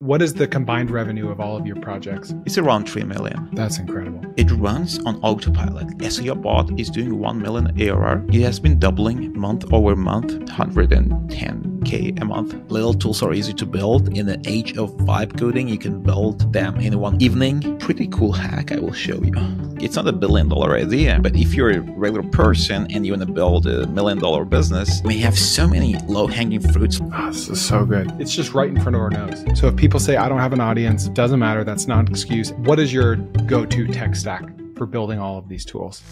What is the combined revenue of all of your projects? It's around 3 million. That's incredible. It runs on autopilot. SEO Bot is doing 1 million ARR. It has been doubling month over month, 110K a month. Little tools are easy to build. In the age of vibe coding, you can build them in one evening. Pretty cool hack I will show you. It's not a $1 billion idea, but if you're a regular person and you want to build a $1 million business, we have so many low-hanging fruits. Oh, this is so good. It's just right in front of our nose. So if people say, I don't have an audience, doesn't matter, that's not an excuse. What is your go-to tech stack for building all of these tools?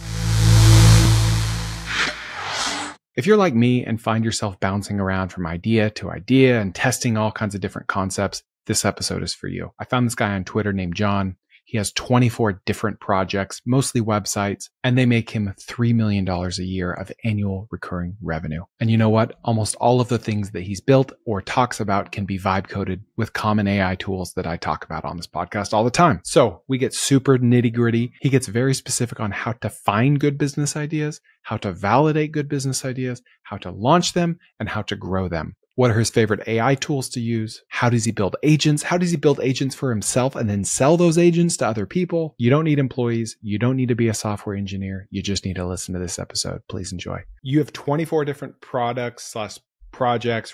If you're like me and find yourself bouncing around from idea to idea and testing all kinds of different concepts, this episode is for you. I found this guy on Twitter named John. He has 24 different projects, mostly websites, and they make him $3 million a year of annual recurring revenue. And you know what? Almost all of the things that he's built or talks about can be vibe coded with common AI tools that I talk about on this podcast all the time. So we get super nitty gritty. He gets very specific on how to find good business ideas, how to validate good business ideas, how to launch them, and how to grow them. What are his favorite AI tools to use? How does he build agents? How does he build agents for himself and then sell those agents to other people? You don't need employees. You don't need to be a software engineer. You just need to listen to this episode. Please enjoy. You have 24 different projects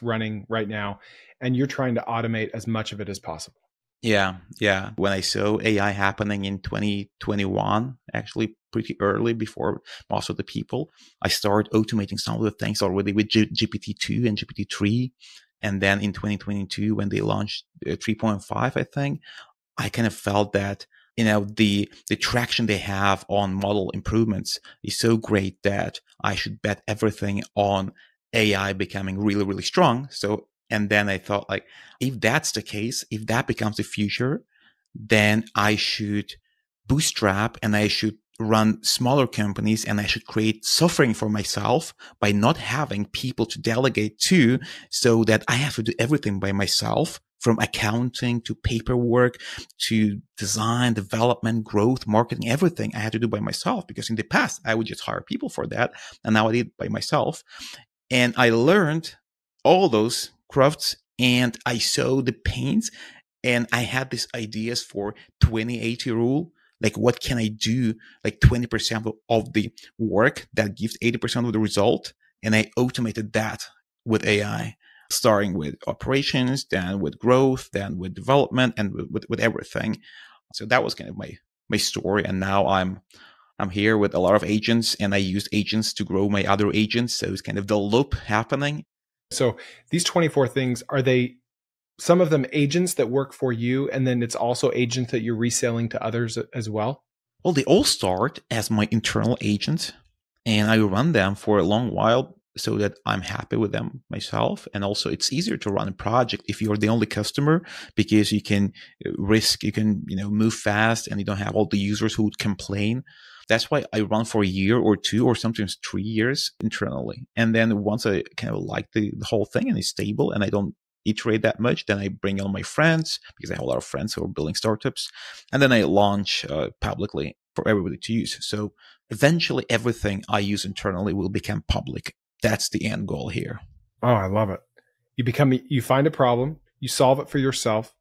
running right now, and you're trying to automate as much of it as possible. Yeah. When I saw AI happening in 2021, actually pretty early before most of the people, I started automating some of the things already with GPT-2 and GPT-3. And then in 2022, when they launched 3.5, I think, I kind of felt that, the traction they have on model improvements is so great that I should bet everything on AI becoming really, really strong. And then I thought, if that's the case, if that becomes the future, then I should bootstrap and I should run smaller companies and I should create suffering for myself by not having people to delegate to, so that I have to do everything by myself, from accounting to paperwork to design, development, growth, marketing, everything I had to do by myself, because in the past I would just hire people for that. And now I did it by myself. And I learned all those crafts and I saw the pains, and I had these ideas for 20-80 rule. Like, what can I do? Like 20% of the work that gives 80% of the result. And I automated that with AI, starting with operations, then with growth, then with development, and with everything. So that was kind of my story. And now I'm here with a lot of agents, and I use agents to grow my other agents. So it's kind of the loop happening. So these 24 things, are they some of them agents that work for you, and then it's also agents that you're reselling to others as well? Well, they all start as my internal agents, and I run them for a long while so that I'm happy with them myself. And also it's easier to run a project if you're the only customer, because you can move fast and you don't have all the users who would complain. That's why I run for a year or two, or sometimes 3 years internally. And then once I kind of like the whole thing and it's stable and I don't iterate that much, then I bring on my friends, because I have a lot of friends who are building startups, and then I launch publicly for everybody to use. So eventually everything I use internally will become public. That's the end goal here. Oh, I love it. You find a problem, you solve it for yourself,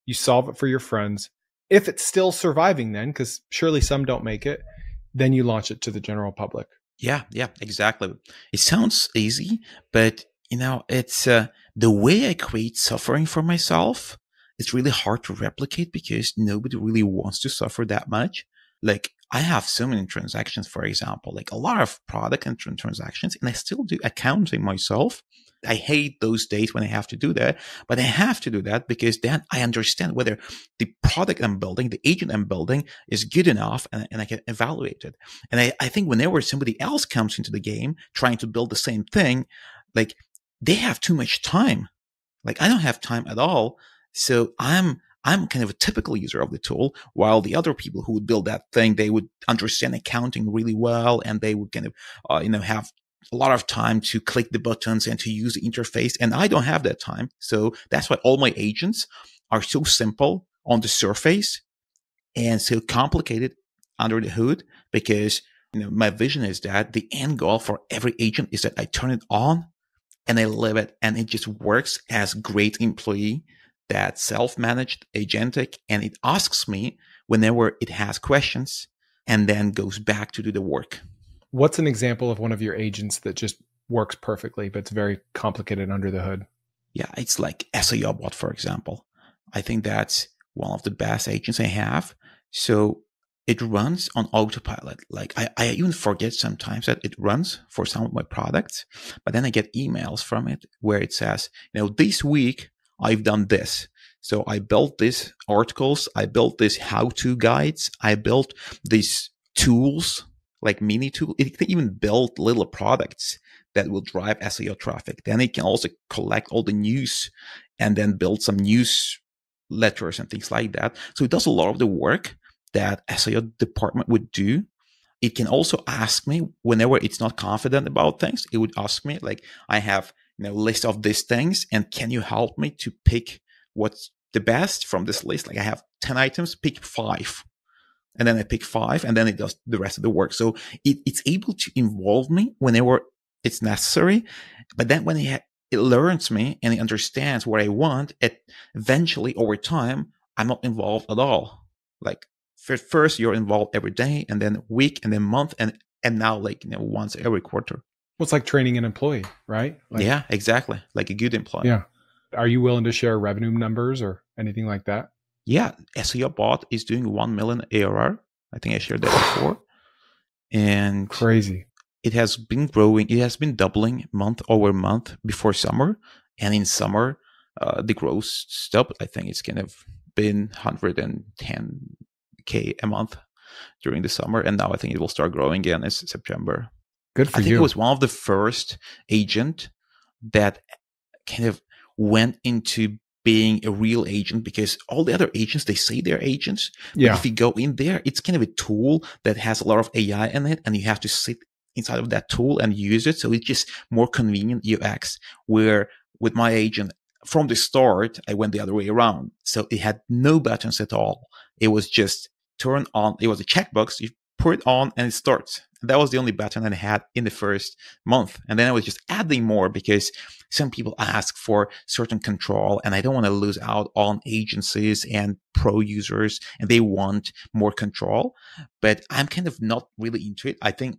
you solve it for your friends. If it's still surviving, then, because surely some don't make it, then you launch it to the general public. Yeah, exactly. It sounds easy, but it's the way I create suffering for myself. It's really hard to replicate, because nobody really wants to suffer that much. Like, I have so many transactions, for example, like a lot of product and transactions, and I still do accounting myself. I hate those days when I have to do that, but I have to do that because then I understand whether the product I'm building, the agent I'm building, is good enough, and I can evaluate it. And I think whenever somebody else comes into the game trying to build the same thing, like, they have too much time. Like, I don't have time at all. So I'm kind of a typical user of the tool, while the other people who would build that thing, they would understand accounting really well, and they would kind of, have a lot of time to click the buttons and to use the interface. And I don't have that time. So that's why all my agents are so simple on the surface and so complicated under the hood, because, my vision is that the end goal for every agent is that I turn it on and I live it, and it just works as great employee. that's self-managed, agentic, and it asks me whenever it has questions and then goes back to do the work. What's an example of one of your agents that just works perfectly, but it's very complicated under the hood? Yeah, it's like SEO Bot, for example. I think that's one of the best agents I have. So it runs on autopilot. Like I even forget sometimes that it runs for some of my products, but then I get emails from it where it says, this week I've done this. So I built these articles, I built these how-to guides, I built these tools, like mini tools. It can even build little products that will drive SEO traffic. Then it can also collect all the news and then build some news letters and things like that. So it does a lot of the work that SEO department would do. It can also ask me whenever it's not confident about things. It would ask me like, I have a list of these things, and can you help me to pick what's the best from this list? Like I have 10 items, pick 5. And then I pick 5, and then it does the rest of the work. So it's able to involve me whenever it's necessary. But then when it learns me and it understands what I want, it eventually over time, I'm not involved at all. Like first you're involved every day, and then week, and then month, and now like once every quarter. Well, it's like training an employee, right? Yeah, exactly. Like a good employee. Yeah. Are you willing to share revenue numbers or anything like that? Yeah, SEO Bot is doing 1 million ARR. I think I shared that before. And crazy. It has been growing. It has been doubling month over month before summer. And in summer, the growth stopped. I think it's kind of been 110K a month during the summer. And now I think it will start growing again in September. Good for you. I think it was one of the first agent that kind of went into being a real agent, because all the other agents, they say they're agents. But if you go in there, it's kind of a tool that has a lot of AI in it, and you have to sit inside of that tool and use it. So it's just more convenient UX, where with my agent, from the start, I went the other way around. So it had no buttons at all. It was just turn on. It was a checkbox. You put it on and it starts. That was the only button I had in the first month. And then I was just adding more because some people ask for certain control, and I don't want to lose out on agencies and pro users, and they want more control. But I'm kind of not really into it. I think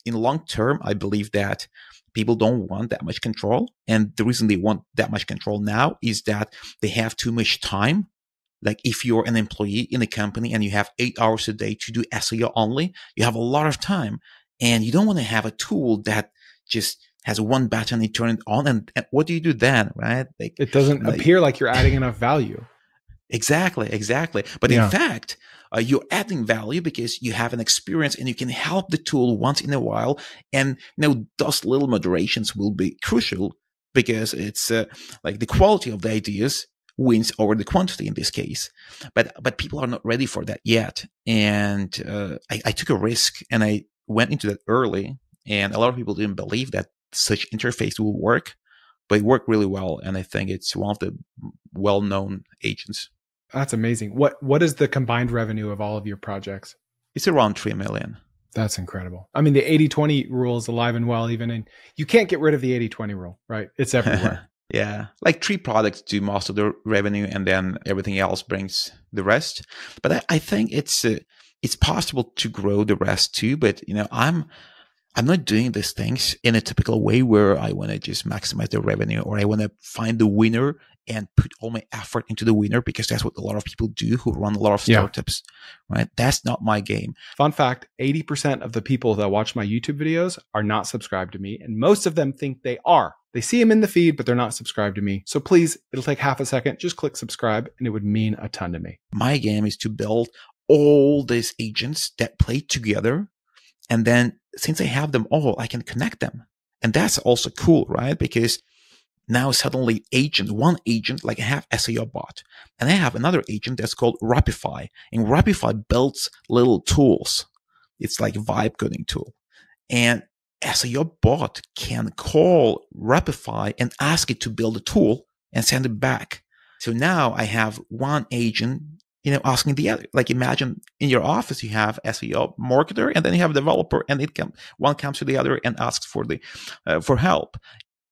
in long term, I believe that people don't want that much control. And the reason they want that much control now is that they have too much time. Like if you're an employee in a company and you have 8 hours a day to do SEO only, you have a lot of time, and you don't want to have a tool that just has one button, you turn it on, and what do you do then, right? Like, it doesn't appear like you're adding enough value. Exactly. But in fact, you're adding value because you have an experience and you can help the tool once in a while. And those little moderations will be crucial, because it's like the quality of the ideas wins over the quantity in this case. But people are not ready for that yet. And I took a risk and I went into that early. And a lot of people didn't believe that such interface will work, but it worked really well. And I think it's one of the well-known agents. That's amazing. What is the combined revenue of all of your projects? It's around 3 million. That's incredible. I mean, the 80-20 rule is alive and well, even in, you can't get rid of the 80-20 rule, right? It's everywhere. Yeah. Like 3 products do most of the revenue, and then everything else brings the rest. But I think it's possible to grow the rest too. But, I'm not doing these things in a typical way where I want to just maximize the revenue, or I want to find the winner and put all my effort into the winner, because that's what a lot of people do who run a lot of startups, right? That's not my game. Fun fact, 80% of the people that watch my YouTube videos are not subscribed to me, and most of them think they are. They see them in the feed, but they're not subscribed to me. So please, it'll take half a second. Just click subscribe, and it would mean a ton to me. My game is to build all these agents that play together. And then since I have them all, I can connect them. And that's also cool, right? Because now suddenly one agent, like I have SEO Bot, and I have another agent that's called Rapify. And Rapify builds little tools. It's like a vibe coding tool. And SEO Bot can call Rapify and ask it to build a tool and send it back. So now I have one agent asking the other. Like imagine in your office, you have SEO marketer, and then you have a developer, and one comes to the other and asks for help.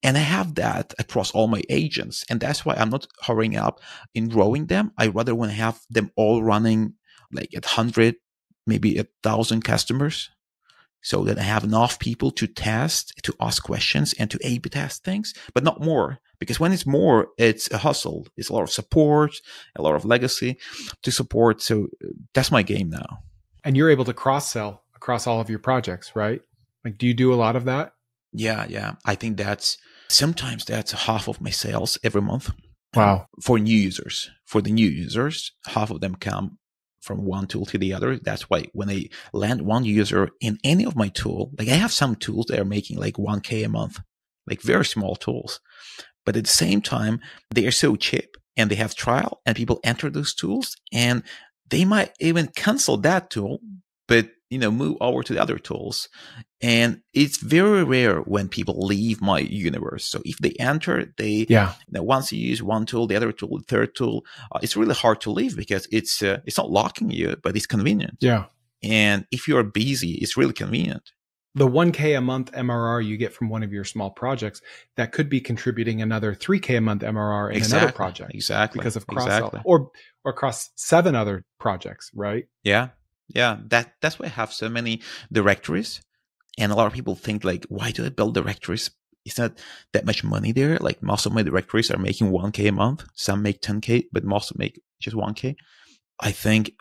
And I have that across all my agents. And that's why I'm not hurrying up in growing them. I rather want to have them all running like at 100, maybe 1,000 customers, so that I have enough people to test, to ask questions, and to A/B test things, but not more. Because when it's more, it's a hustle. It's a lot of support, a lot of legacy to support. So that's my game now. And you're able to cross-sell across all of your projects, right? Like, do you do a lot of that? Yeah. I think sometimes that's half of my sales every month. Wow. For new users. For the new users, half of them come from one tool to the other. That's why when I land one user in any of my tool, like I have some tools that are making like 1K a month, like very small tools. But at the same time, they are so cheap and they have trial and people enter those tools and they might even cancel that tool, but move over to the other tools. And it's very rare when people leave my universe. So if they enter, once you use one tool, the other tool, the third tool, it's really hard to leave because it's not locking you, but it's convenient. Yeah. And if you're busy, it's really convenient. The 1K a month MRR you get from one of your small projects, that could be contributing another 3K a month MRR in another project. Exactly. Because of cross-sell or across 7 other projects, right? Yeah. That's why I have so many directories. And a lot of people think like, why do I build directories? It's not that much money there. Like most of my directories are making 1K a month. Some make 10K, but most make just 1K. I think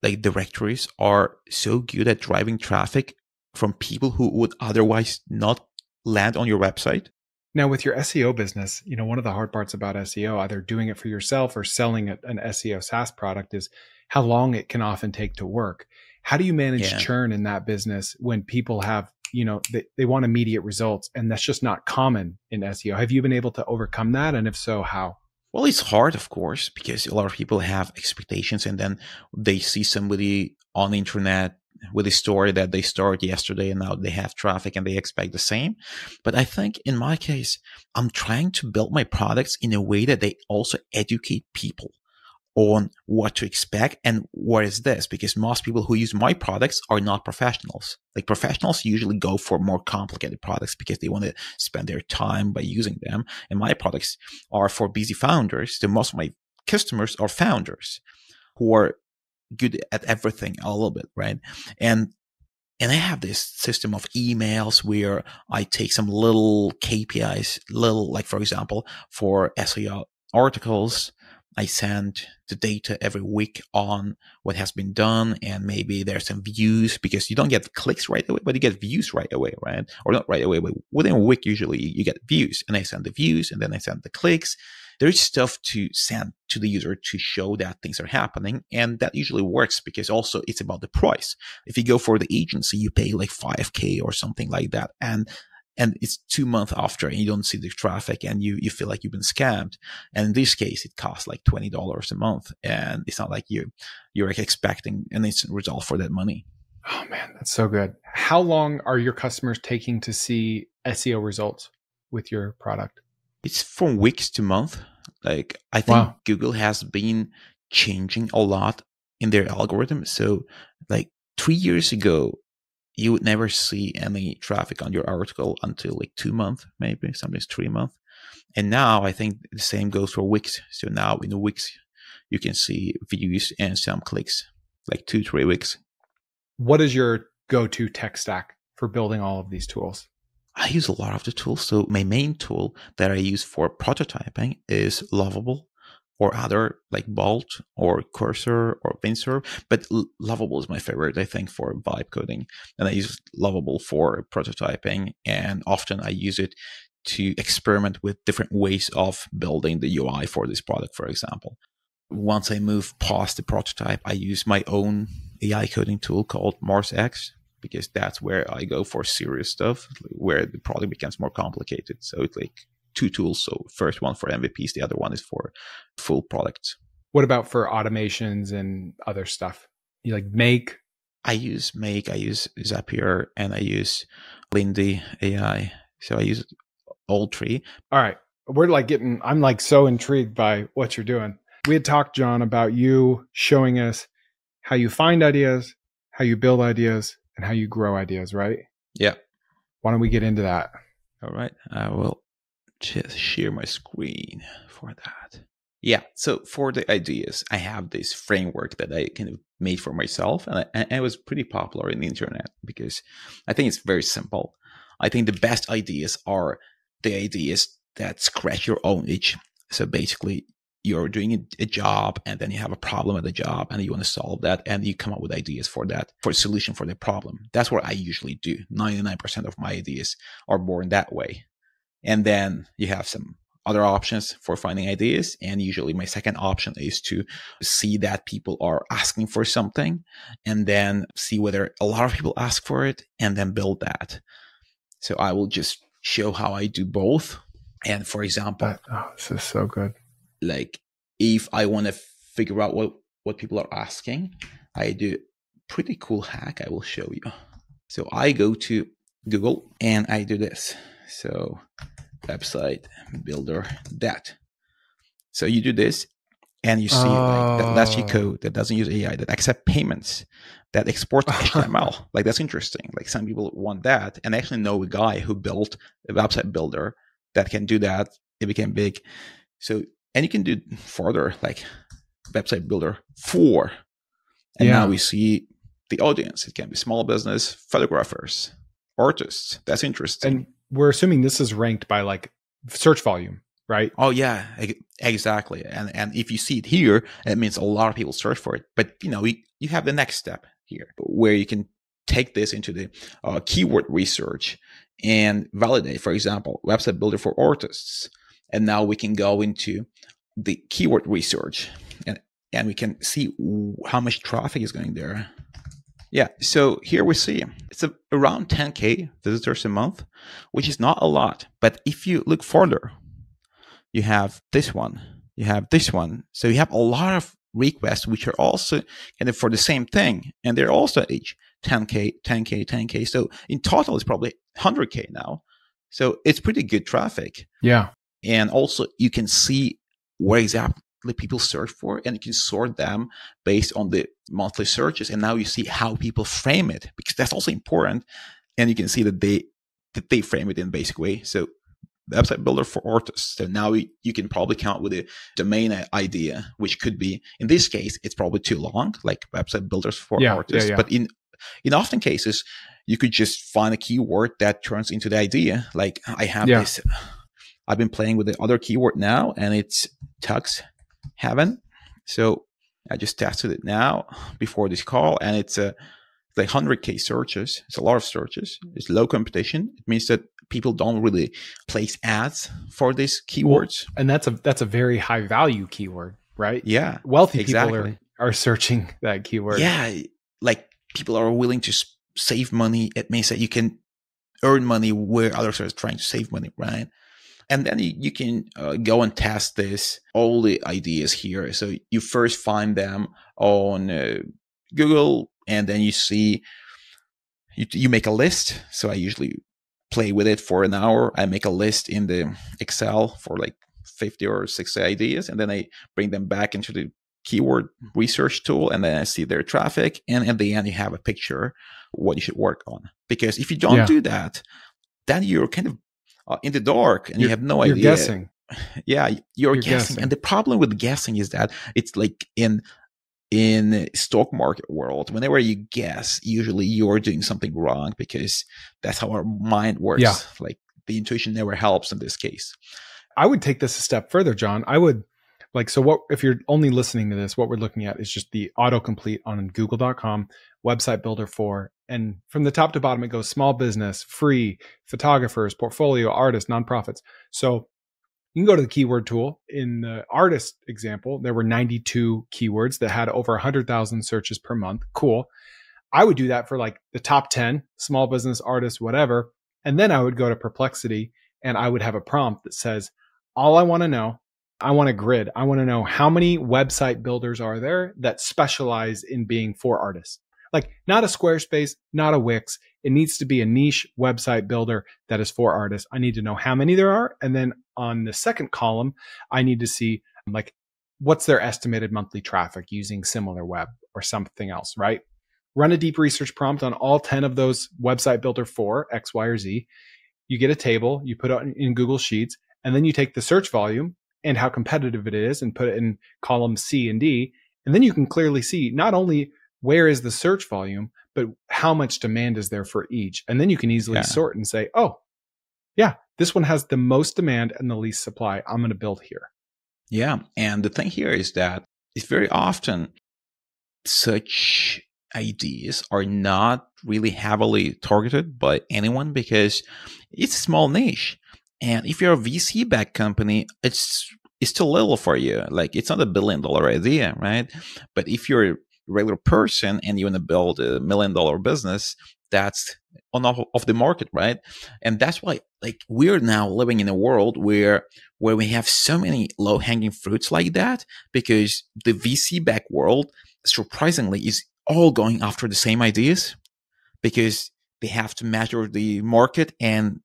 like directories are so good at driving traffic from people who would otherwise not land on your website. Now with your SEO business, one of the hard parts about SEO, either doing it for yourself or selling an SEO SaaS product, is how long it can often take to work. How do you manage churn in that business when people have, they want immediate results, and that's just not common in SEO? Have you been able to overcome that? And if so, how? Well, it's hard, of course, because a lot of people have expectations and then they see somebody on the internet with a story that they started yesterday and now they have traffic and they expect the same. But I think in my case, I'm trying to build my products in a way that they also educate people on what to expect and what is this, because most people who use my products are not professionals. Like professionals usually go for more complicated products because they want to spend their time by using them. And my products are for busy founders. So most of my customers are founders who are good at everything a little bit, right? And I have this system of emails where I take some little KPIs, like for example, for SEO articles, I send the data every week on what has been done, and maybe there's some views, because you don't get clicks right away, but you get views right away, right? Or not right away, but within a week, usually you get views, and I send the views and then I send the clicks. There's stuff to send to the user to show that things are happening. And that usually works because also it's about the price. If you go for the agency, you pay like 5K or something like that. And it's 2 months after and you don't see the traffic and you feel like you've been scammed. And in this case, it costs like $20 a month. And it's not like you're expecting an instant result for that money. Oh man, that's so good. How long are your customers taking to see SEO results with your product? It's from weeks to month. Like I think Google has been changing a lot in their algorithm. So like 3 years ago, you would never see any traffic on your article until like 2 months, maybe sometimes 3 months. And now I think the same goes for Wix. So now in the Wix, you can see views and some clicks, like 2-3 weeks. What is your go-to tech stack for building all of these tools? I use a lot of the tools. So my main tool that I use for prototyping is Lovable, or other like Bolt or Cursor or Pincer. But Lovable is my favorite, I think, for vibe coding. And I use Lovable for prototyping. And often I use it to experiment with different ways of building the UI for this product, for example. Once I move past the prototype, I use my own AI coding tool called MarsX, because that's where I go for serious stuff, where the product becomes more complicated. So it's like 2 tools. So first one for MVPs, the other one is for full products. What about for automations and other stuff? You like Make? I use Make, I use Zapier, and I use Lindy AI. So I use all 3. All right. I'm like so intrigued by what you're doing. We had talked, John, about you showing us how you find ideas, how you build ideas, and how you grow ideas, right? Yeah. Why don't we get into that? All right. I will. just share my screen for that. Yeah, so for the ideas, I have this framework that I kind of made for myself, and it was pretty popular in the internet because I think it's very simple. I think the best ideas are the ideas that scratch your own itch. So basically, you're doing a job and then you have a problem at the job and you want to solve that, and you come up with ideas for that, for a solution for the problem. That's what I usually do. 99% of my ideas are born that way. And then you have some other options for finding ideas. And usually my second option is to see that people are asking for something and then see whether a lot of people ask for it and then build that. So I will just show how I do both. And for example, this is so good. Like if I want to figure out what people are asking, I do a pretty cool hack I will show you. So I go to Google and I do this. So website builder that. So you do this and you see like that lets you code that doesn't use AI, that accept payments, that exports HTML. Like that's interesting. Like some people want that. And I actually know a guy who built a website builder that can do that. It became big. So, and you can do further like website builder for. And now we see the audience. It can be small business, photographers, artists. That's interesting. And we're assuming this is ranked by like search volume, right? Oh yeah, exactly. And if you see it here, it means a lot of people search for it. But you have the next step here where you can take this into the keyword research and validate, for example, website builder for artists. And now we can go into the keyword research and we can see how much traffic is going there. Yeah, so here we see it's around 10K visitors a month, which is not a lot. But if you look further, you have this one, you have this one. So you have a lot of requests, which are also kind of for the same thing. And they're also each 10K, 10K, 10K. So in total, it's probably 100K now. So it's pretty good traffic. Yeah. And also you can see where exactly people search for, and you can sort them based on the monthly searches. And now you see how people frame it, because that's also important. And you can see that they frame it in a basic way. So website builder for artists. So now you can probably come up with a domain idea, which could be, in this case, it's probably too long, like website builders for artists. But in often cases, you could just find a keyword that turns into the idea. Like I have this, I've been playing with the other keyword now, and it's tux heaven. So I just tested it now before this call, and it's like 100K searches. It's a lot of searches. It's low competition. It means that people don't really place ads for these keywords. Well, and that's a very high value keyword, right? Yeah. Wealthy people are searching that keyword. Yeah. Like people are willing to save money. It means that you can earn money where others are trying to save money, right? And then you can go and test all the ideas here. So you first find them on Google, and then you see, you make a list. So I usually play with it for an hour. I make a list in the Excel for like 50 or 60 ideas, and then I bring them back into the keyword research tool, and then I see their traffic. And at the end, you have a picture what you should work on. Because if you don't do that, then you're kind of in the dark, and you have no idea. You're guessing. Yeah, you're guessing. And the problem with guessing is that it's like in stock market world, whenever you guess, usually you're doing something wrong, because that's how our mind works. Yeah. Like the intuition never helps in this case. I would take this a step further, John. I would if you're only listening to this, what we're looking at is just the autocomplete on google.com, website builder for, and from the top to bottom, it goes small business, free, photographers, portfolio, artists, nonprofits. So you can go to the keyword tool. In the artist example, there were 92 keywords that had over 100,000 searches per month. Cool. I would do that for like the top 10, small business, artists, whatever. And then I would go to Perplexity, and I would have a prompt that says, all I want to know, I want a grid. I want to know how many website builders are there that specialize in being for artists. Like not a Squarespace, not a Wix. It needs to be a niche website builder that is for artists. I need to know how many there are. And then on the second column, I need to see like what's their estimated monthly traffic using SimilarWeb or something else, right? Run a deep research prompt on all 10 of those website builder for X, Y, or Z. You get a table, you put it in Google Sheets, And then you take the search volume and how competitive it is and put it in columns C and D. And then you can clearly see not only where is the search volume, but how much demand is there for each. And then you can easily sort and say, oh, yeah, this one has the most demand and the least supply. I'm going to build here. Yeah. And the thing here is that it's very often such ideas are not really heavily targeted by anyone because it's a small niche. And if you're a VC-backed company, it's still little for you. Like, it's not $1 billion idea, right? But if you're a regular person and you want to build $1 million business, that's on off the market, right? And that's why, like, we're now living in a world where we have so many low-hanging fruits like that, because the VC-backed world, surprisingly, is all going after the same ideas because they have to measure the market, and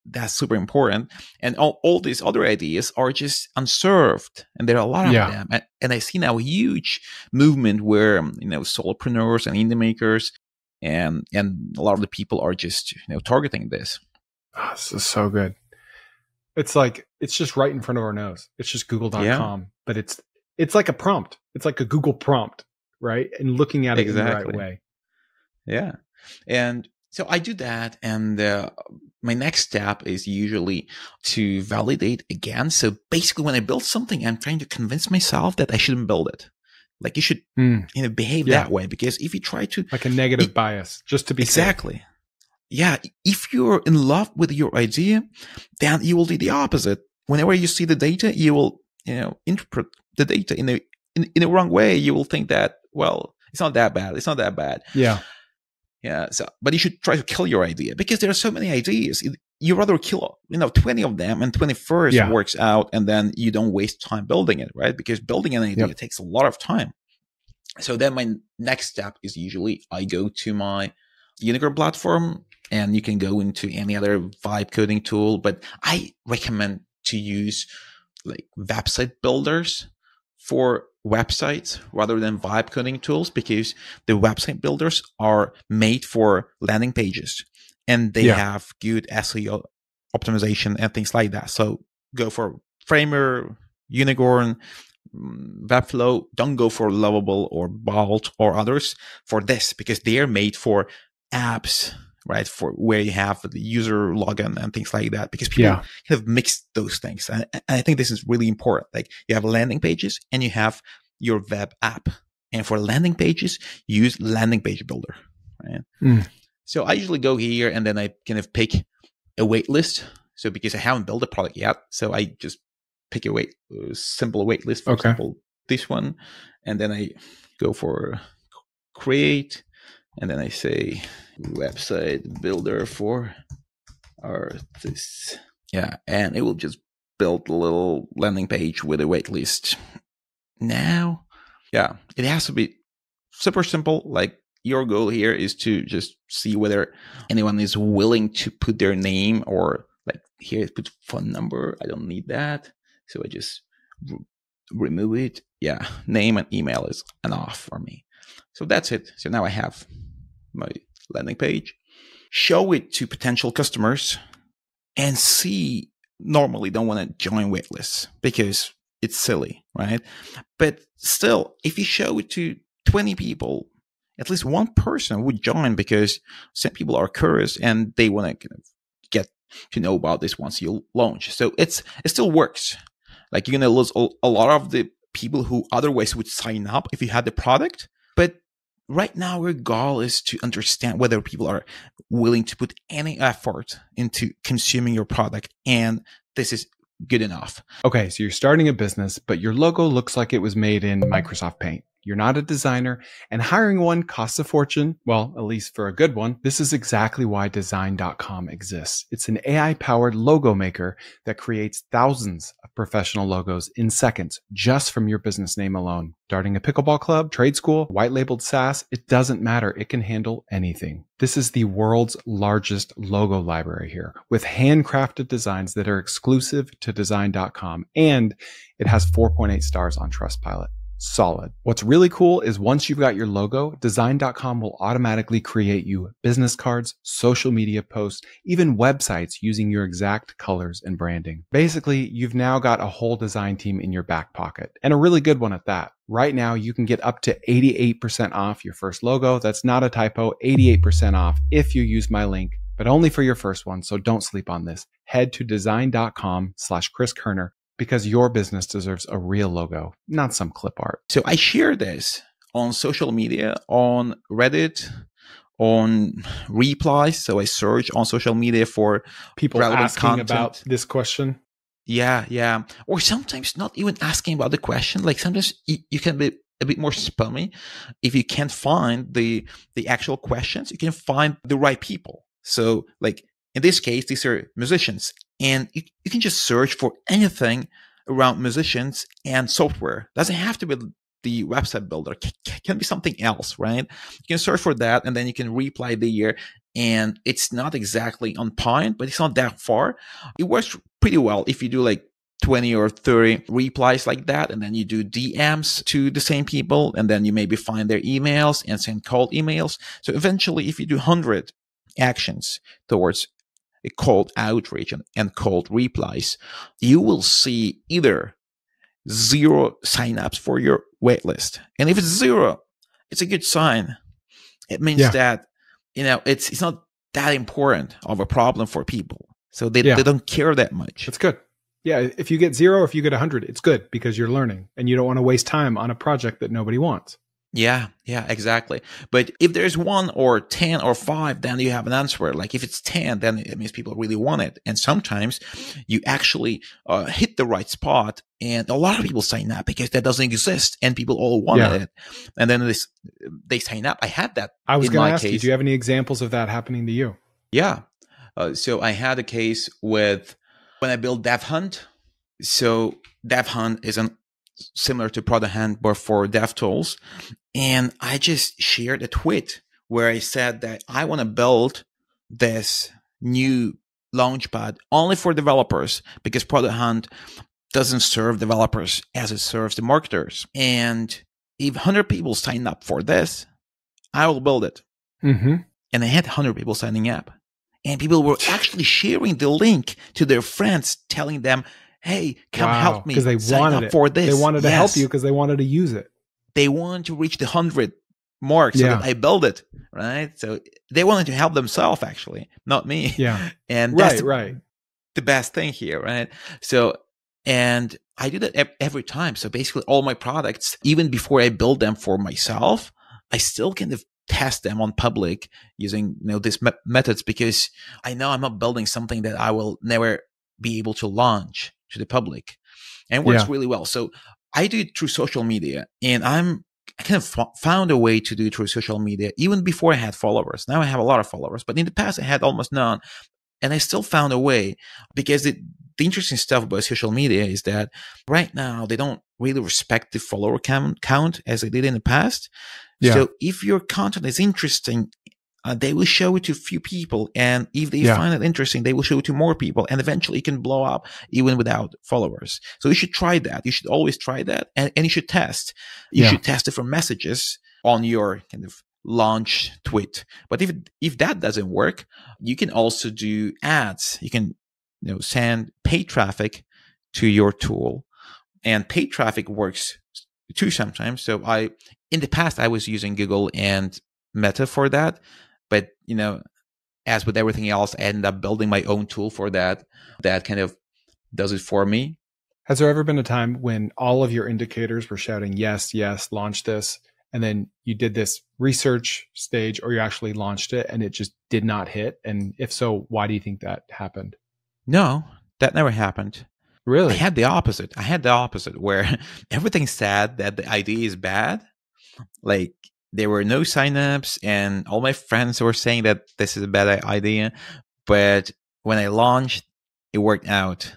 that's super important. And all these other ideas are just unserved, and there are a lot of them. And I see now a huge movement where solopreneurs and indie makers and a lot of the people are just targeting this. Oh, this is so good. It's like, it's just right in front of our nose. It's just google.com, but it's like a prompt. It's like a Google prompt, right? And looking at it in the right way. Yeah. And so I do that. And my next step is usually to validate again. So basically, when I build something, I'm trying to convince myself that I shouldn't build it. Like, you should behave that way, because if you try to, like a negative bias, just to be exactly safe. Yeah. If you're in love with your idea, then you will do the opposite. Whenever you see the data, you will interpret the data in a wrong way. You will think that, well, it's not that bad. It's not that bad. Yeah. Yeah. So, but you should try to kill your idea, because there are so many ideas. You rather kill 20 of them, and 21st works out, and then you don't waste time building it, right? Because building an idea takes a lot of time. So then my next step is usually I go to my Unicorn platform, and you can go into any other vibe coding tool, but I recommend to use like website builders for websites rather than vibe coding tools, because the website builders are made for landing pages, and they have good SEO optimization and things like that. So go for Framer, Unicorn, Webflow. Don't go for Lovable or Bolt or others for this, because they are made for apps, right? For where you have the user login and things like that, because people kind of mix those things. And I think this is really important. Like, you have landing pages and you have your web app. And for landing pages, use landing page builder, right? So I usually go here, and then I kind of pick a wait list. So because I haven't built a product yet, so I just pick a simple wait list, for example, this one. And then I go for create, and then I say website builder for artists. Yeah. And it will just build a little landing page with a wait list. Now, it has to be super simple. Like, your goal here is to just see whether anyone is willing to put their name, or like, here, put phone number. I don't need that. So I just remove it. Yeah. Name and email is enough for me. So that's it. So now I have my landing page. Show it to potential customers, and see. Normally don't want to join waitlists because it's silly, right? But still, if you show it to 20 people, at least one person would join, because some people are curious and they want to kind of get to know about this once you launch. So it still works. Like, you're going to lose a lot of the people who otherwise would sign up if you had the product. But right now, our goal is to understand whether people are willing to put any effort into consuming your product, and this is good enough. Okay, so you're starting a business, but your logo looks like it was made in Microsoft Paint. You're not a designer, and hiring one costs a fortune. Well, at least for a good one. This is exactly why Design.com exists. It's an AI-powered logo maker that creates thousands of professional logos in seconds just from your business name alone. Starting a pickleball club, trade school, white-labeled SaaS, it doesn't matter. It can handle anything. This is the world's largest logo library here, with handcrafted designs that are exclusive to Design.com, and it has 4.8 stars on Trustpilot. solid. What's really cool is once you've got your logo, Design.com will automatically create you business cards, social media posts, even websites using your exact colors and branding. Basically, you've now got a whole design team in your back pocket, and a really good one at that. Right now, you can get up to 88% off your first logo. That's not a typo, 88% off if you use my link, but only for your first one, so don't sleep on this. Head to design.com/Chris Koerner because your business deserves a real logo, not some clip art. So I share this on social media, on Reddit, on replies. So I search on social media for people asking content about this question. Yeah. Or sometimes not even asking about the question. Like sometimes you can be a bit more spammy. If you can't find the actual questions, you can find the right people. So like in this case, these are musicians, and you can just search for anything around musicians and software. Doesn't have to be the website builder. Can be something else, right? You can search for that, and then you can reply there. And it's not exactly on point, but it's not that far. It works pretty well if you do like 20 or 30 replies like that, and then you do DMs to the same people, and then you maybe find their emails and send cold emails. So eventually, if you do 100 actions towards a cold outreach and cold replies, you will see either 0 signups for your waitlist. And if it's 0, it's a good sign. It means that, it's not that important of a problem for people. So they don't care that much. That's good. Yeah. If you get 0, if you get 100, it's good because you're learning and you don't want to waste time on a project that nobody wants. Yeah, exactly. But if there's 1 or 10 or 5, then you have an answer. Like if it's 10, then it means people really want it. And sometimes you actually hit the right spot, and a lot of people sign up because that doesn't exist and people all wanted it. And then they sign up. I had that. I was going to ask you, do you have any examples of that happening to you? Yeah. So I had a case with when I built DevHunt. So DevHunt is similar to Product Hunt, but for DevTools. And I just shared a tweet where I said that I want to build this new launchpad only for developers because Product Hunt doesn't serve developers as it serves the marketers. And if 100 people sign up for this, I will build it. Mm-hmm. And I had 100 people signing up. And people were actually sharing the link to their friends, telling them, hey, come help me. Because they wanted it for this. They wanted to help you because they wanted to use it. They wanted to reach the 100 mark so that I build it, right? So they wanted to help themselves, actually, not me. Yeah. And that's the best thing here, right? So, and I do that every time. So basically all my products, even before I build them for myself, I still kind of test them on public using these methods because I know I'm not building something that I will never be able to launch to the public, and it works really well. So I do it through social media, and I kind of found a way to do it through social media even before I had followers. Now I have a lot of followers, but in the past I had almost none, and I still found a way because the interesting stuff about social media is that right now they don't really respect the follower count as they did in the past. So if your content is interesting, they will show it to a few people. And if they find it interesting, they will show it to more people. And eventually it can blow up even without followers. So you should try that. You should always try that. And you should test. You should test different messages on your kind of launch tweet. But if that doesn't work, you can also do ads. You can send paid traffic to your tool. And paid traffic works too sometimes. So in the past, I was using Google and Meta for that. But, as with everything else, I ended up building my own tool for that kind of does it for me. Has there ever been a time when all of your indicators were shouting, yes, launch this, and then you did this research stage or you actually launched it and it just did not hit? And if so, why do you think that happened? No, that never happened. Really? I had the opposite where everything said that the idea is bad. Like there were no signups and all my friends were saying that this is a bad idea. But when I launched, it worked out.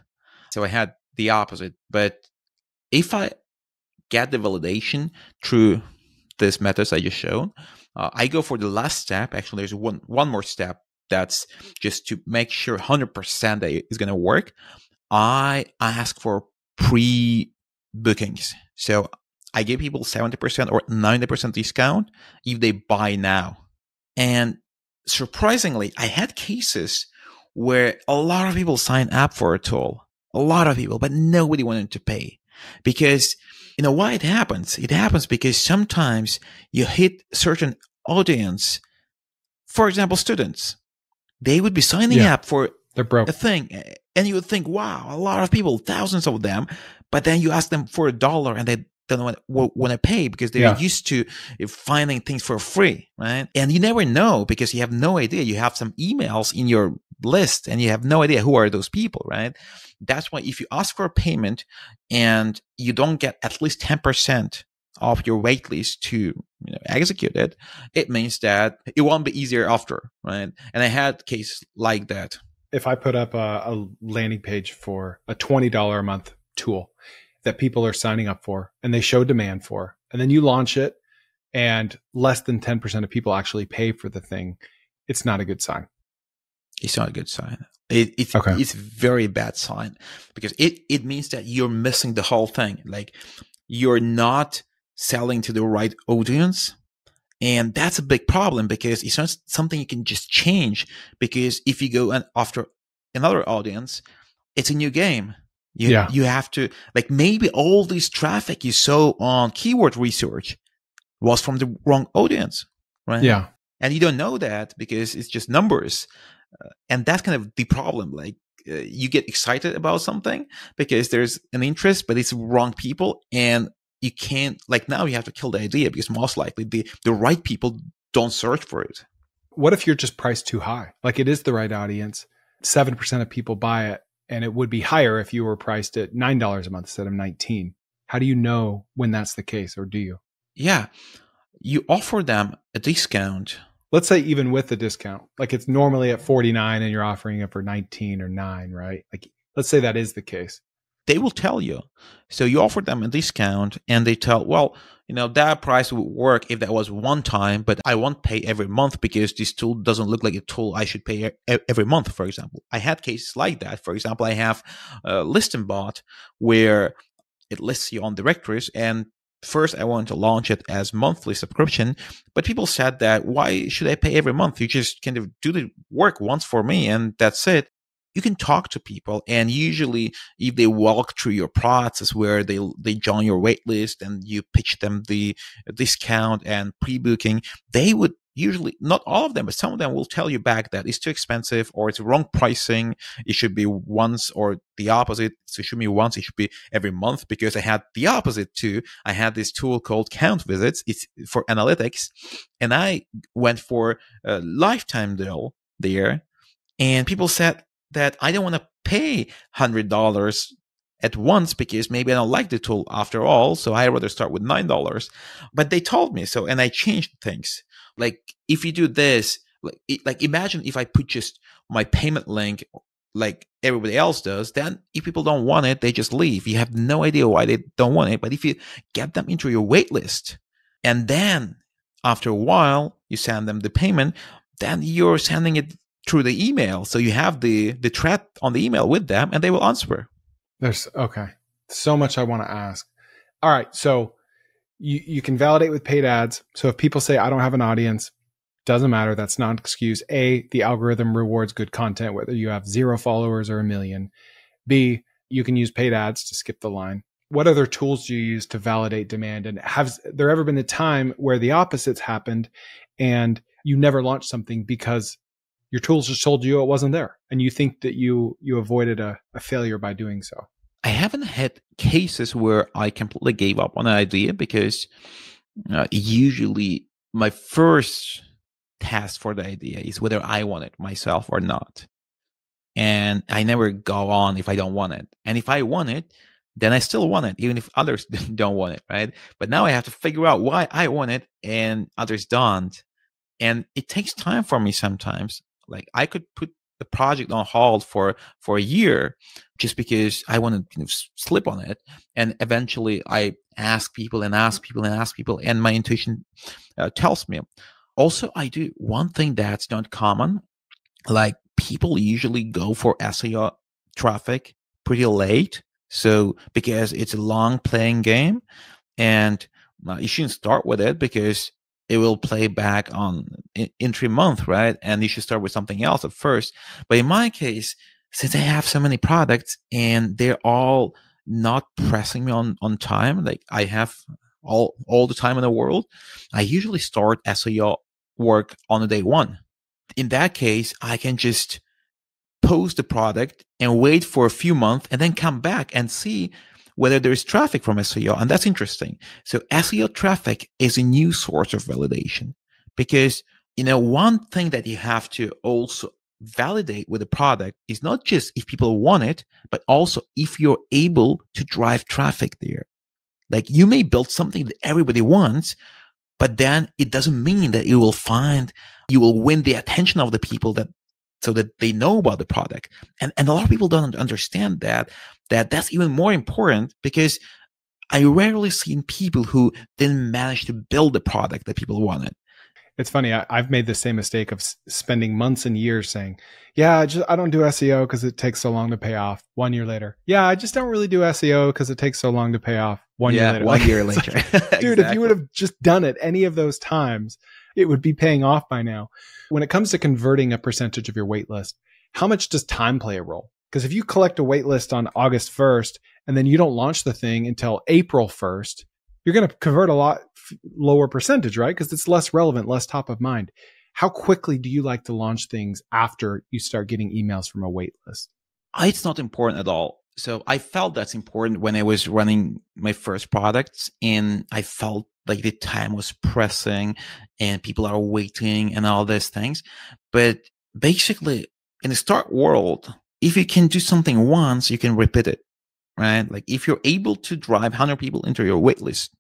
So I had the opposite. But if I get the validation through this methods I just showed, I go for the last step. Actually, there's one more step that's just to make sure 100% that it's going to work. I ask for pre-bookings. So I give people 70% or 90% discount if they buy now. And surprisingly, I had cases where a lot of people sign up for a tool, a lot of people, but nobody wanted to pay. Because, why it happens? It happens because sometimes you hit certain audience, for example, students. They would be signing up for they're broke. a thing, and you would think, wow, a lot of people, thousands of them, but then you ask them for $1 and they don't want to pay because they're used to finding things for free, right? And you never know because you have no idea. You have some emails in your list and you have no idea who are those people, right? That's why if you ask for a payment and you don't get at least 10% of your waitlist to execute it, it means that it won't be easier after, right? And I had cases like that. If I put up a landing page for a $20 a month tool that people are signing up for and they show demand for, and then you launch it and less than 10% of people actually pay for the thing, it's not a good sign. It's not a good sign. It's a very bad sign because it means that you're missing the whole thing. Like, you're not selling to the right audience. And that's a big problem because it's not something you can just change, because if you go after another audience, it's a new game. You have to, like, maybe all this traffic you saw on keyword research was from the wrong audience, right? Yeah. And you don't know that because it's just numbers. And that's kind of the problem. Like, you get excited about something because there's an interest, but it's wrong people. And you can't, like, now you have to kill the idea because most likely the right people don't search for it. What if you're just priced too high? Like, it is the right audience. 7% of people buy it, and it would be higher if you were priced at $9 a month instead of $19. How do you know when that's the case, or do you? Yeah. You offer them a discount. Let's say even with the discount, like it's normally at 49 and you're offering it for 19 or 9, right? Like, let's say that is the case. They will tell you. So you offer them a discount and they tell, well, that price would work if that was one time, but I won't pay every month because this tool doesn't look like a tool I should pay every month, for example. I had cases like that. For example, I have a listing bot where it lists you on directories, and first I wanted to launch it as monthly subscription, but people said that, why should I pay every month? You just kind of do the work once for me and that's it. You can talk to people, and usually if they walk through your process where they join your waitlist and you pitch them the discount and pre-booking, they would usually, not all of them, but some of them will tell you back that it's too expensive or it's wrong pricing. It should be once, or the opposite. So it should be once, it should be every month, because I had the opposite too. I had this tool called Count Visits. It's for analytics. And I went for a lifetime deal there. And people said that I don't want to pay $100 at once because maybe I don't like the tool after all. So I rather start with $9. But they told me so, and I changed things. Like, if you do this, like imagine if I put just my payment link like everybody else does, then if people don't want it, they just leave. You have no idea why they don't want it. But if you get them into your wait list, and then after a while you send them the payment, then you're sending it through the email. So you have the thread on the email with them, and they will answer. There's so much I want to ask. All right. So you can validate with paid ads. So if people say, I don't have an audience, doesn't matter. That's not an excuse. A, the algorithm rewards good content, whether you have 0 followers or 1 million. B, you can use paid ads to skip the line. What other tools do you use to validate demand? And has there ever been a time where the opposites happened and you never launched something because your tools just told you it wasn't there, and you think that you avoided a failure by doing so? I haven't had cases where I completely gave up on an idea, because usually my first test for the idea is whether I want it myself or not. And I never go on if I don't want it. And if I want it, then I still want it, even if others don't want it, right? But now I have to figure out why I want it and others don't. And it takes time for me sometimes. Like, I could put the project on hold for a year just because I want to slip on it. And eventually I ask people and ask people and ask people, and my intuition tells me. Also, I do one thing that's not common. Like, people usually go for SEO traffic pretty late. So because it's a long playing game, And you shouldn't start with it because it will play back on in 3 months, right? And you should start with something else at first. But in my case, since I have so many products and they're all not pressing me on time, like I have all the time in the world, I usually start SEO work on the day one. In that case, I can just post the product and wait for a few months and then come back and see whether there's traffic from SEO. And that's interesting. So SEO traffic is a new source of validation because, one thing that you have to also validate with the product is not just if people want it, but also if you're able to drive traffic there. Like you may build something that everybody wants, but then it doesn't mean that you will win the attention of the people so that they know about the product. And a lot of people don't understand that's even more important because I rarely seen people who didn't manage to build the product that people wanted. It's funny. I've made the same mistake of spending months and years saying, yeah, I don't do SEO because it takes so long to pay off. 1 year later. Yeah, I just don't really do SEO because it takes so long to pay off. 1 year later. 1 year later. Like, dude, exactly. If you would have just done it any of those times, it would be paying off by now. When it comes to converting a percentage of your wait list, how much does time play a role? Because if you collect a wait list on August 1st and then you don't launch the thing until April 1st, you're going to convert a lot lower percentage, right? Because it's less relevant, less top of mind. How quickly do you like to launch things after you start getting emails from a wait list? It's not important at all. So I felt that's important when I was running my first products, and I felt like the time was pressing and people are waiting and all these things. But basically in the start world, if you can do something once, you can repeat it, right? Like if you're able to drive 100 people into your waitlist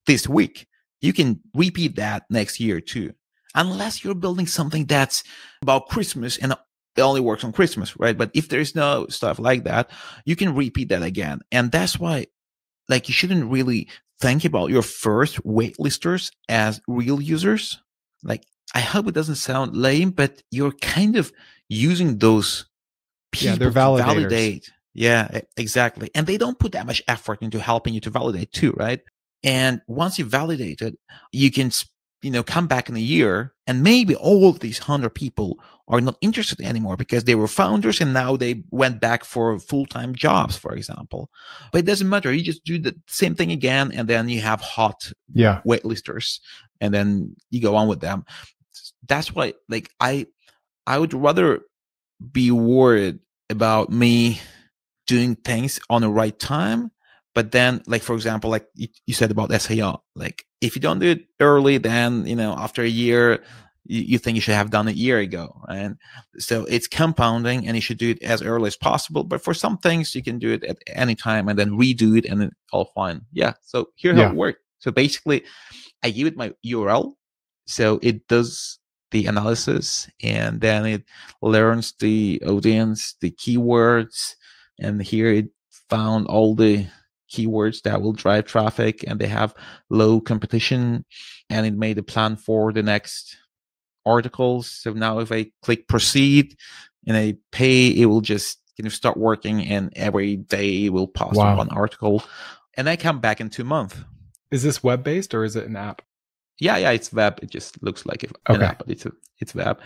this week, you can repeat that next year too. Unless you're building something that's about Christmas and it only works on Christmas, right? But if there's no stuff like that, you can repeat that again. And that's why, like, you shouldn't really think about your first waitlisters as real users. Like, I hope it doesn't sound lame, but you're kind of using those people they're to validators. Validate. Yeah, exactly. And they don't put that much effort into helping you to validate too, right? And once you validate it, you can, come back in a year and maybe all of these 100 people are not interested anymore because they were founders and now they went back for full-time jobs, for example. But it doesn't matter. You just do the same thing again and then you have hot waitlisters and then you go on with them. That's why, like, I would rather be worried about me doing things on the right time. But then, like, for example, like you said about SEO, like if you don't do it early, then, after a year, you think you should have done it a year ago. And so it's compounding and you should do it as early as possible. But for some things, you can do it at any time and then redo it and then all fine. Yeah. So here's how it works. So basically, I give it my URL. So it does the analysis and then it learns the audience, the keywords, and here it found all the keywords that will drive traffic and they have low competition, and it made a plan for the next articles. So now if I click proceed and I pay, it will just start working and every day will post one article and I come back in 2 months. Is this web-based or is it an app? Yeah, it's web. It just looks like an app, but it's web.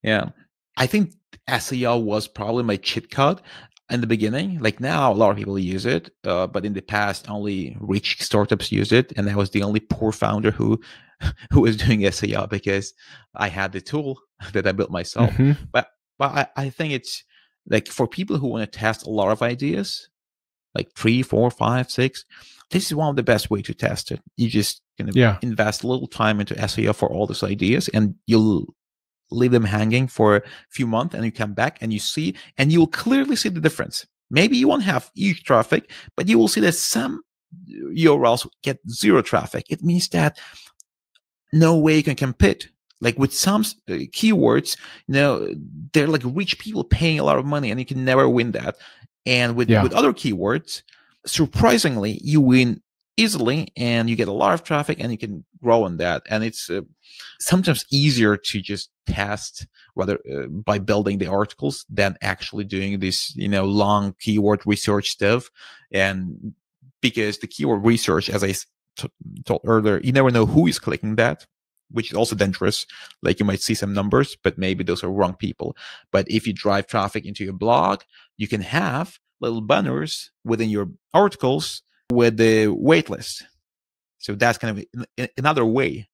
Yeah. I think SEO was probably my cheat code in the beginning. Like now, a lot of people use it, but in the past, only rich startups use it, and I was the only poor founder who was doing SEO because I had the tool that I built myself. Mm-hmm. But I think it's like for people who want to test a lot of ideas, like 3, 4, 5, 6. This is one of the best way to test it. You just invest a little time into SEO for all those ideas, and you'll leave them hanging for a few months and you come back and you see, and you will clearly see the difference. Maybe you won't have huge traffic, but you will see that some URLs get zero traffic. It means that no way you can compete. Like with some keywords, they're like rich people paying a lot of money and you can never win that. And with other keywords, surprisingly, you win easily and you get a lot of traffic and you can grow on that. And it's sometimes easier to just test rather by building the articles than actually doing this, long keyword research stuff. And because the keyword research, as I told earlier, you never know who is clicking that, which is also dangerous. Like you might see some numbers, but maybe those are wrong people. But if you drive traffic into your blog, you can have little banners within your articles with the waitlist. So that's kind of another way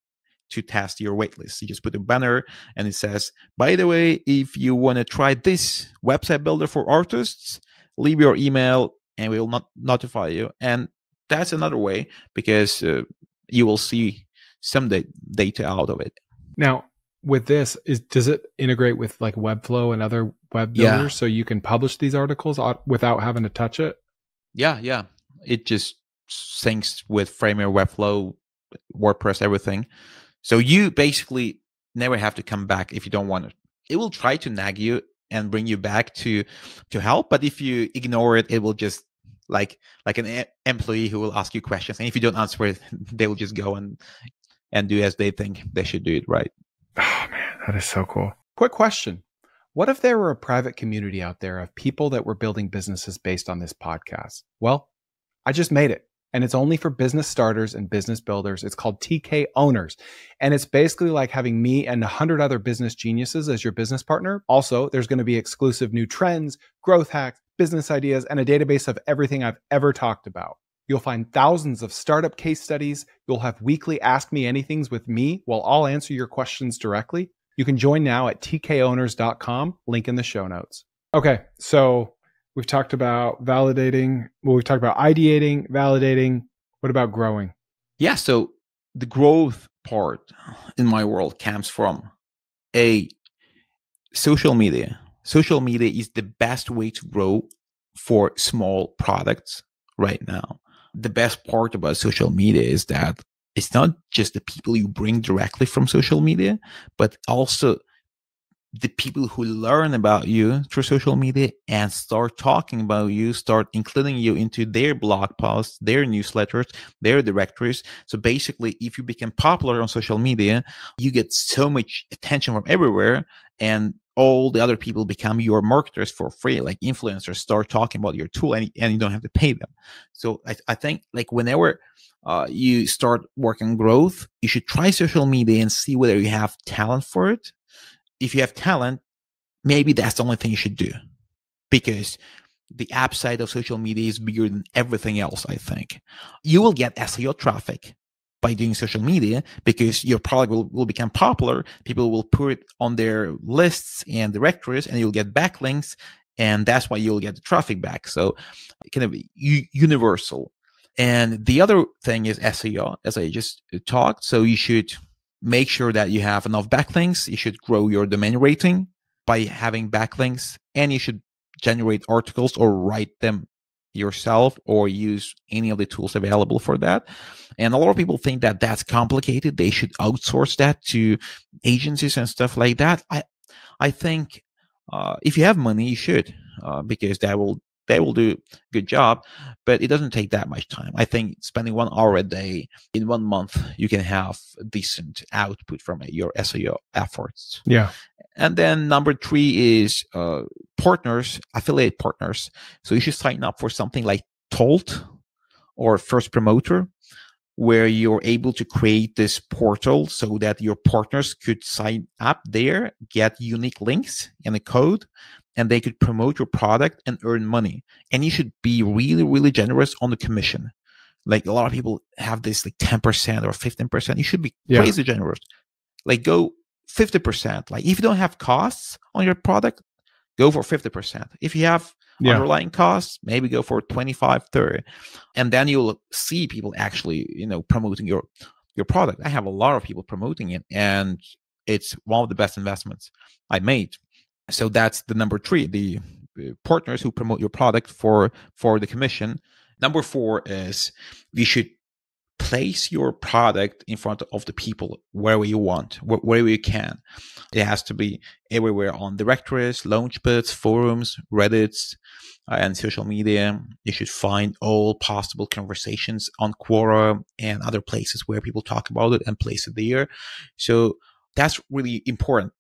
to test your waitlist. You just put a banner and it says, by the way, if you want to try this website builder for artists, leave your email and we will not notify you. And that's another way, because you will see some data out of it. Now, with this, does it integrate with like Webflow and other web builders so you can publish these articles without having to touch it? Yeah. It just syncs with Framer, Webflow, WordPress, everything. So you basically never have to come back if you don't want it. It will try to nag you and bring you back to help, but if you ignore it, it will just like an employee who will ask you questions, and if you don't answer it, they will just go and do as they think they should do it, right? Oh man, that is so cool. Quick question. What if there were a private community out there of people that were building businesses based on this podcast? Well, I just made it. And it's only for business starters and business builders. It's called TK Owners. And it's basically like having me and 100 other business geniuses as your business partner. Also, there's going to be exclusive new trends, growth hacks, business ideas, and a database of everything I've ever talked about. You'll find thousands of startup case studies. You'll have weekly Ask Me Anythings with me while I'll answer your questions directly. You can join now at tkowners.com, link in the show notes. Okay, so we've talked about validating. Well, we've talked about ideating, validating. What about growing? Yeah, so the growth part in my world comes from social media. Social media is the best way to grow for small products right now. The best part about social media is that it's not just the people you bring directly from social media, but also the people who learn about you through social media and start talking about you, start including you into their blog posts, their newsletters, their directories. So basically, if you become popular on social media, you get so much attention from everywhere, and all the other people become your marketers for free. Like influencers start talking about your tool, and you don't have to pay them. So I think like whenever you start working growth, you should try social media and see whether you have talent for it. If you have talent, maybe that's the only thing you should do, because the upside of social media is bigger than everything else, I think. You will get SEO traffic by doing social media because your product will become popular. People will put it on their lists and directories, and you'll get backlinks, and that's why you'll get the traffic back. So kind of universal. And the other thing is SEO, as I just talked. So you should make sure that you have enough backlinks. You should grow your domain rating by having backlinks, and you should generate articles or write them yourself or use any of the tools available for that. And a lot of people think that that's complicated. They should outsource that to agencies and stuff like that. I think if you have money, you should, because they will do a good job, but it doesn't take that much time. I think spending 1 hour a day in 1 month, you can have decent output from your SEO efforts. Yeah. And then number 3 is partners, affiliate partners. So you should sign up for something like Tolt or First Promoter, where you're able to create this portal so that your partners could sign up there, get unique links and a code, and they could promote your product and earn money. And you should be really, really generous on the commission. Like a lot of people have this like 10% or 15%. You should be crazy generous. Like go 50%. Like if you don't have costs on your product, go for 50%. If you have underlying costs, maybe go for 25, 30. And then you'll see people actually, promoting your product. I have a lot of people promoting it, and it's one of the best investments I made. So that's the number 3, the partners who promote your product for the commission. Number 4 is you should place your product in front of the people wherever you want, wherever you can. It has to be everywhere on directories, launchpads, forums, Reddits, and social media. You should find all possible conversations on Quora and other places where people talk about it and place it there. So that's really important.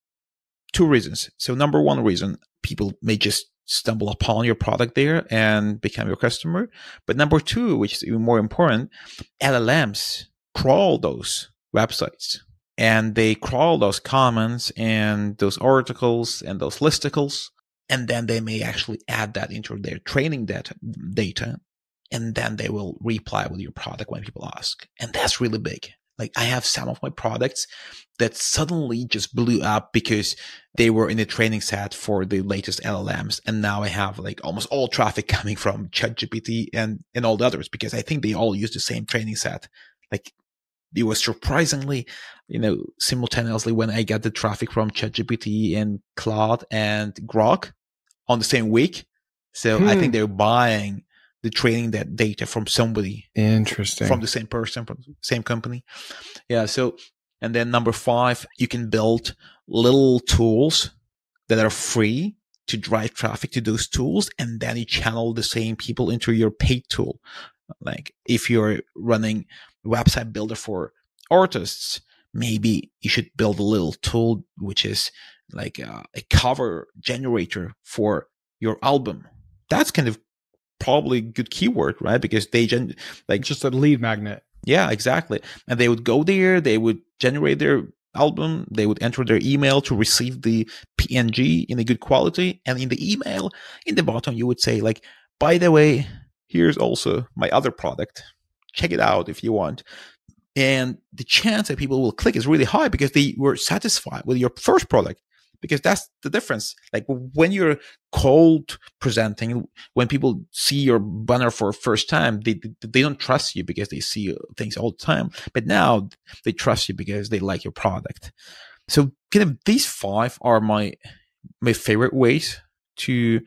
2 reasons. So number 1 reason, people may just stumble upon your product there and become your customer. But number two, which is even more important, LLMs crawl those websites, and they crawl those comments and those articles and those listicles. And then they may actually add that into their training data. And then they will reply with your product when people ask. And that's really big. Like, I have some of my products that suddenly just blew up because they were in a training set for the latest LLMs. And now I have like almost all traffic coming from ChatGPT and all the others, because I think they all use the same training set. Like, it was surprisingly, simultaneously when I got the traffic from ChatGPT and Claude and Grok on the same week. So I think they're buying the training that data from somebody. Interesting. From the same person, from the same company. Yeah. So, and then number 5, you can build little tools that are free to drive traffic to those tools. And then you channel the same people into your paid tool. Like, if you're running website builder for artists, maybe you should build a little tool, which is like a cover generator for your album. That's kind of probably a good keyword, right? Because they just a lead magnet. Yeah, exactly. And they would go there, they would generate their album, they would enter their email to receive the PNG in a good quality. And in the email, in the bottom, you would say like, by the way, here's also my other product. Check it out if you want. And the chance that people will click is really high because they were satisfied with your first product. Because that's the difference. Like, when you're cold presenting, when people see your banner for the first time, they don't trust you because they see things all the time. But now they trust you because they like your product. So kind of these 5 are my favorite ways to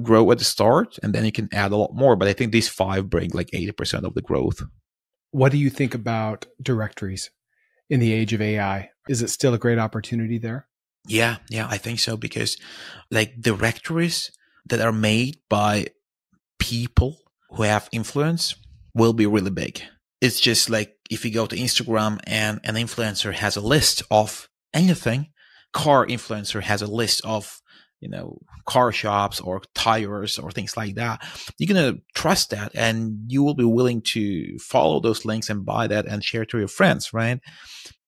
grow at the start. And then you can add a lot more. But I think these 5 bring like 80% of the growth. What do you think about directories in the age of AI? Is it still a great opportunity there? Yeah, I think so, because like directories that are made by people who have influence will be really big. It's just like if you go to Instagram and an influencer has a list of anything, car influencer has a list of, car shops or tires or things like that, you're going to trust that and you will be willing to follow those links and buy that and share it to your friends, right?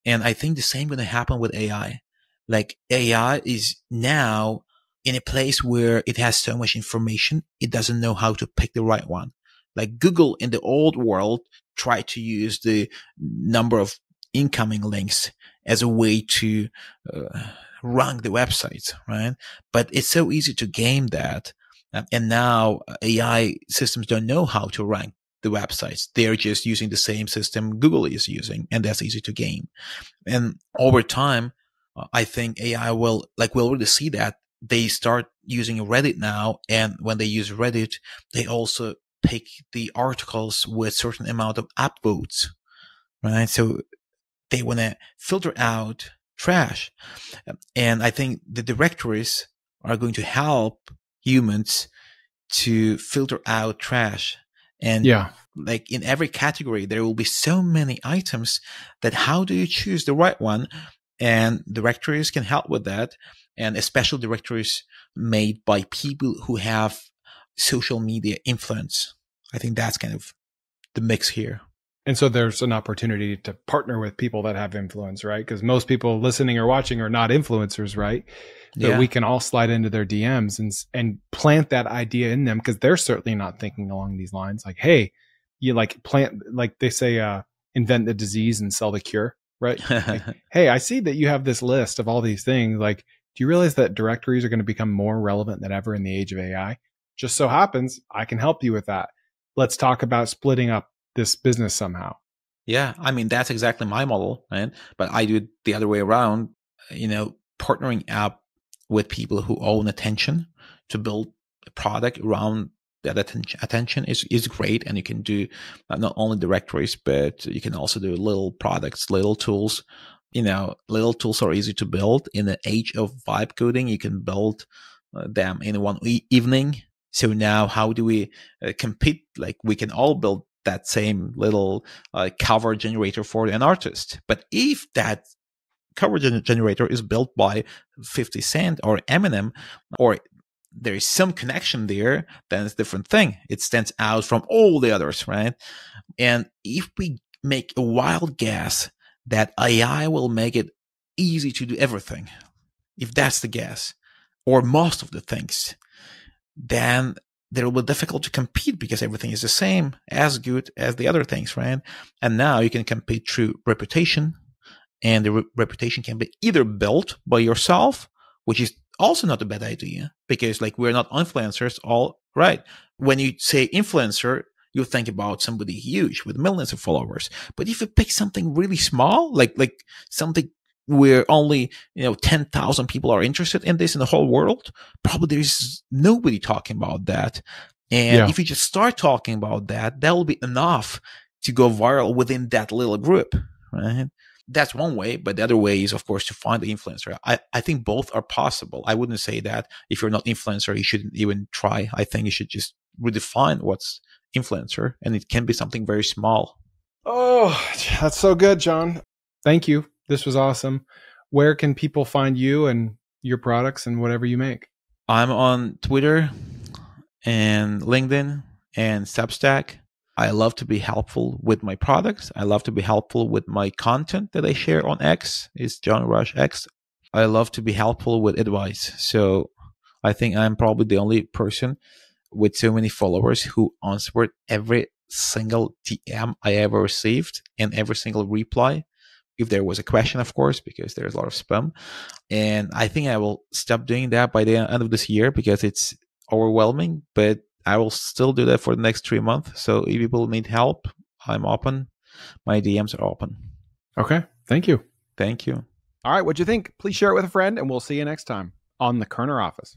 And I think the same going to happen with AI. Like, AI is now in a place where it has so much information, it doesn't know how to pick the right one. Like, Google in the old world tried to use the number of incoming links as a way to rank the websites, right? But it's so easy to game that. And now AI systems don't know how to rank the websites. They're just using the same system Google is using, and that's easy to game. And over time, I think AI we'll already see that. They start using Reddit now, and when they use Reddit, they also pick the articles with certain amount of upvotes, right? So they want to filter out trash. And I think the directories are going to help humans to filter out trash. And like in every category, there will be so many items that how do you choose the right one? And directories can help with that, and especially directories made by people who have social media influence. I think that's kind of the mix here. And so there's an opportunity to partner with people that have influence, right? Because most people listening or watching are not influencers, right? So we can all slide into their DMs and plant that idea in them, because they're certainly not thinking along these lines. Like, hey, you like they say, invent the disease and sell the cure. Right? Like, hey, I see that you have this list of all these things. Like, do you realize that directories are going to become more relevant than ever in the age of AI? Just so happens I can help you with that. Let's talk about splitting up this business somehow. Yeah, I mean, that's exactly my model, right? But I do it the other way around, partnering up with people who own attention to build a product around that attention is great. And you can do not only directories, but you can also do little products, little tools. Little tools are easy to build. In the age of vibe coding, you can build them in one evening. So now how do we compete? Like, we can all build that same little cover generator for an artist. But if that cover generator is built by 50 Cent or Eminem or there is some connection there, then it's a different thing. It stands out from all the others, right? And if we make a wild guess that AI will make it easy to do everything, if that's the guess, or most of the things, then it will be difficult to compete because everything is the same, as good as the other things, right? And now you can compete through reputation, and the reputation can be either built by yourself, which is also not a bad idea, because like we're not influencers, all right. When you say influencer, you think about somebody huge with millions of followers. But if you pick something really small, like something where only 10,000 people are interested in this in the whole world, probably there's nobody talking about that. And if you just start talking about that, that will be enough to go viral within that little group, right? That's one way, but the other way is, of course, to find the influencer. I think both are possible. I wouldn't say that if you're not influencer, you shouldn't even try. I think you should just redefine what's influencer, and it can be something very small. Oh, that's so good, John. Thank you. This was awesome. Where can people find you and your products and whatever you make? I'm on Twitter and LinkedIn and Substack. I love to be helpful with my products. I love to be helpful with my content that I share on X. It's John Rush X. I love to be helpful with advice. So I think I'm probably the only person with so many followers who answered every single DM I ever received and every single reply. If there was a question, of course, because there's a lot of spam. And I think I will stop doing that by the end of this year because it's overwhelming, but I will still do that for the next 3 months. So if people need help, I'm open. My DMs are open. Okay. Thank you. Thank you. All right. What'd you think? Please share it with a friend, and we'll see you next time on the Koerner Office.